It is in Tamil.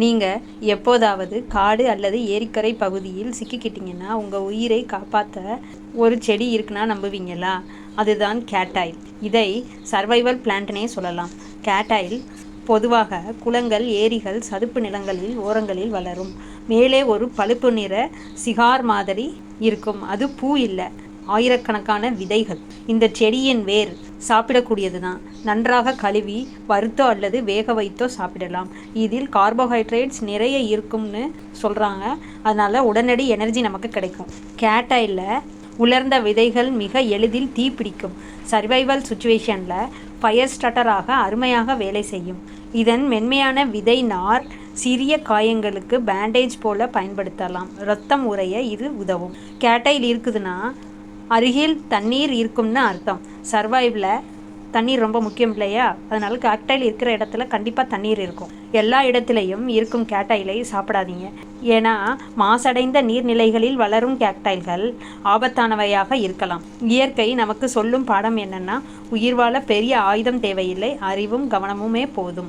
நீங்கள் எப்போதாவது காடு அல்லது ஏரிக்கரை பகுதியில் சிக்கிக்கிட்டீங்கன்னா உங்கள் உயிரை காப்பாற்ற ஒரு செடி இருக்குன்னா நம்புவீங்களா? அதுதான் கேட்டாயில். இதை சர்வைவல் பிளான்ட்னே சொல்லலாம். கேட்டாயில் பொதுவாக குளங்கள், ஏரிகள், சதுப்பு நிலங்களில் ஓரங்களில் வளரும். மேலே ஒரு பழுப்பு நிற சிகார் மாதிரி இருக்கும். அது பூ இல்லை, ஆயிரக்கணக்கான விதைகள். இந்த செடியின் வேர் சாப்பிடக்கூடியது தான். நன்றாக கழுவி வறுத்தோ அல்லது வேக வைத்தோ சாப்பிடலாம். இதில் கார்போஹைட்ரேட்ஸ் நிறைய இருக்கும்னு சொல்கிறாங்க. அதனால் உடனடி எனர்ஜி நமக்கு கிடைக்கும். கேட்டாயில் உலர்ந்த விதைகள் மிக எளிதில் தீப்பிடிக்கும். சர்வைவல் சுச்சுவேஷனில் ஃபயர் ஸ்டார்டராக அருமையாக வேலை செய்யும். இதன் மென்மையான விதை நார் சிறிய காயங்களுக்கு பேண்டேஜ் போல பயன்படுத்தலாம். இரத்தம் உறைய இது உதவும். கேட்டாயில் இருக்குதுன்னா அருகில் தண்ணீர் இருக்கும்னு அர்த்தம். சர்வைவில் தண்ணீர் ரொம்ப முக்கியம் இல்லையா? அதனால கேட்டாயில் இருக்கிற இடத்துல கண்டிப்பாக தண்ணீர் இருக்கும். எல்லா இடத்துலையும் இருக்கும் கேட்டாயிலை சாப்பிடாதீங்க. ஏன்னா மாசடைந்த நீர்நிலைகளில் வளரும் கேட்டாயில்கள் ஆபத்தானவையாக இருக்கலாம். இயற்கை நமக்கு சொல்லும் பாடம் என்னன்னா, உயிர் வாழ பெரிய ஆயுதம் தேவையில்லை, அறிவும் கவனமுமே போதும்.